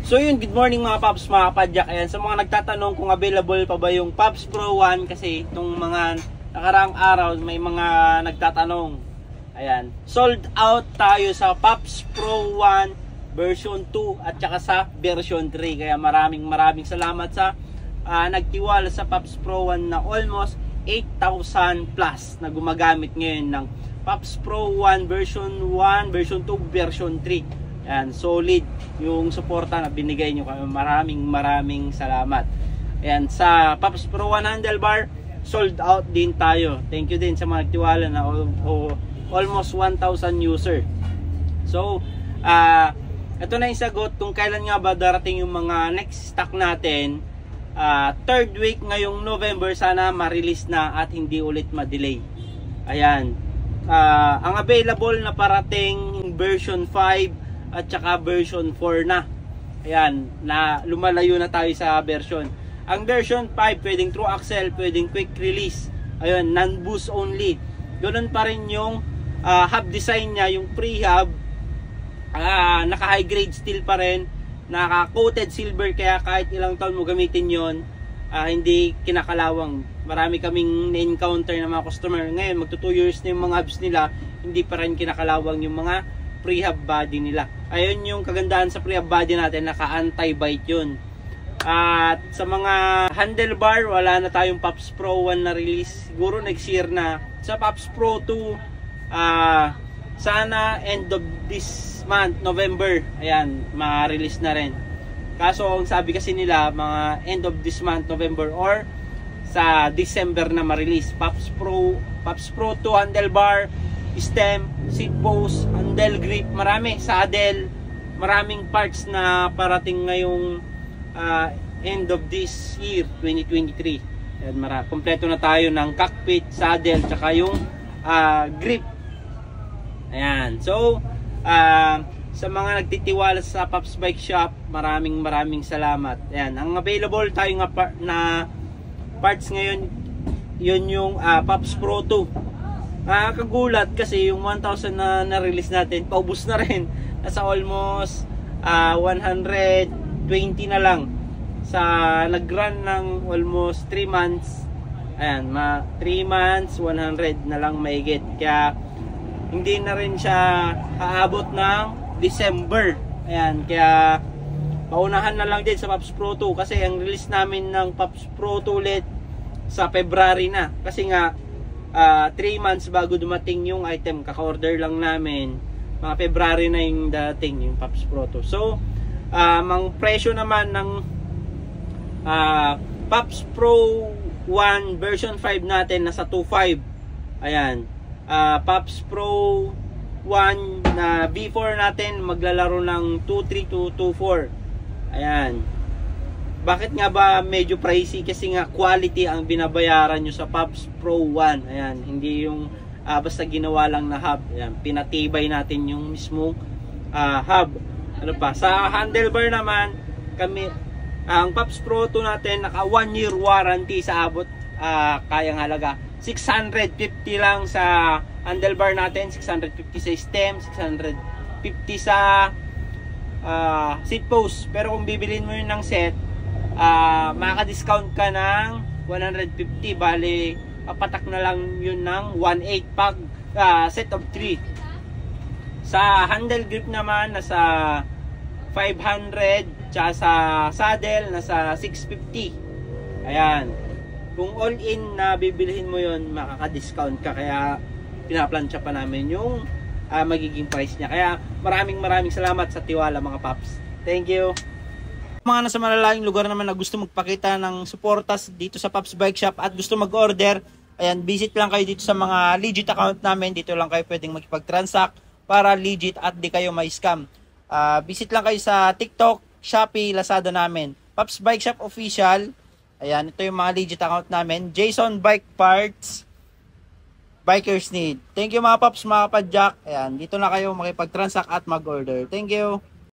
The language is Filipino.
So yun, good morning mga Pops, mga Padyak. Ayan, sa mga nagtatanong kung available pa ba yung Pops Pro 1, kasi itong mga nakaraang araw may mga nagtatanong. Ayan, sold out tayo sa Pops Pro 1 version 2 at saka sa version 3. Kaya maraming salamat sa nagtiwala sa Pops Pro 1 na almost 8,000 plus na gumagamit ngayon ng Pops Pro 1 version 2, version 3. Ayan, solid yung suporta na binigay nyo. Maraming salamat. Ayan, sa Pops Pro 1 handlebar, sold out din tayo. Thank you din sa mga nagtiwala na almost 1,000 user. So, ito na yung sagot kung kailan nga ba darating yung mga next stock natin. Third week ngayong November, sana ma-release na at hindi ulit ma-delay. Ayan, ang available na parating version 5 at saka version 4 na. Ayan, na lumalayo na tayo sa version. Ang version 5 pwedeng through axle, pwedeng quick release. Ayun, non-boost only. Ganun pa rin yung hub design niya, yung pre-hub. Naka high grade steel pa rin, naka coated silver, kaya kahit ilang taon mo gamitin yon, hindi kinakalawang. Marami kaming na-encounter na mga customer ngayon, magto 2 years na yung mga hubs nila, hindi pa rin kinakalawang yung mga pre-hub body nila. Ayun yung kagandahan sa pre-hub body natin, naka anti-bite yun. At sa mga handlebar, wala na tayong Pops Pro 1 na release, siguro next year na. Sa Pops Pro 2, sana end of this month, November, ayan, ma-release na rin. Kaso ang sabi kasi nila, mga end of this month, November, or sa December na ma-release. Pops Pro 2 handlebar, stem, seat post, handle grip, marami, saddle, maraming parts na parating ngayong end of this year, 2023. Ayan, kompleto na tayo ng cockpit, saddle, tsaka yung grip. Ayan, so sa mga nagtitiwala sa Pops Bike Shop, maraming salamat. Ayan, ang available tayo na parts ngayon, yun yung Pops Pro 2. Nakakagulat kasi yung 1,000 na na-release natin, paubos na rin. Nasa almost 120 na lang. Sa nag-run ng almost 3 months. Ayan, 3 months, 100 na lang maigit. Kaya hindi na rin siya aabot ng December. Ayan, kaya paunahan na lang din sa Pops Pro 2. Kasi ang release namin ng Pops Pro 2 ulit sa February na. Kasi nga 3 months bago dumating yung item, kaka-order lang namin, mga February na yung dating yung Pops Pro 2. So ang presyo naman ng Pops Pro 1 version 5 natin nasa 2.5. Ayan, Pops Pro 1 na B4 natin maglalaro ng 2.3 to 2.4. Ayan, bakit nga ba medyo pricey? Kasi nga quality ang binabayaran nyo sa Pops Pro 1. Ayan, hindi yung basta ginawa lang na hub. Ayan, pinatibay natin yung mismong hub. Ano pa? Sa handlebar naman, ang Pops Pro 2 natin naka 1 year warranty sa abot kayang halaga 650 lang sa handlebar natin, 650 sa stem, 650 sa seat post. Pero kung bibilin mo yun ng set, makaka-discount ka ng 150, bali papatak na lang yun ng 1.8 pag set of 3. Sa handle grip naman nasa 500, tsaka sa saddle nasa 650. Ayan, kung all in na bibilhin mo yun, makaka-discount ka, kaya pinaplansya pa namin yung magiging price niya. Kaya maraming salamat sa tiwala mga Pops. Thank you. Mga nasa malalayong lugar naman na gusto magpakita ng suportas dito sa Pops Bike Shop at gusto mag-order, ayan, visit lang kayo dito sa mga legit account namin. Dito lang kayo pwedeng makipag-transact para legit at di kayo may scam. Visit lang kayo sa TikTok, Shopee, Lazada namin. Pops Bike Shop Official. Ayan, ito yung mga legit account namin. Jason Bike Parts, Bikers Need. Thank you mga Pops, mga Padyak. Ayan, dito na kayo makipag-transact at mag-order. Thank you.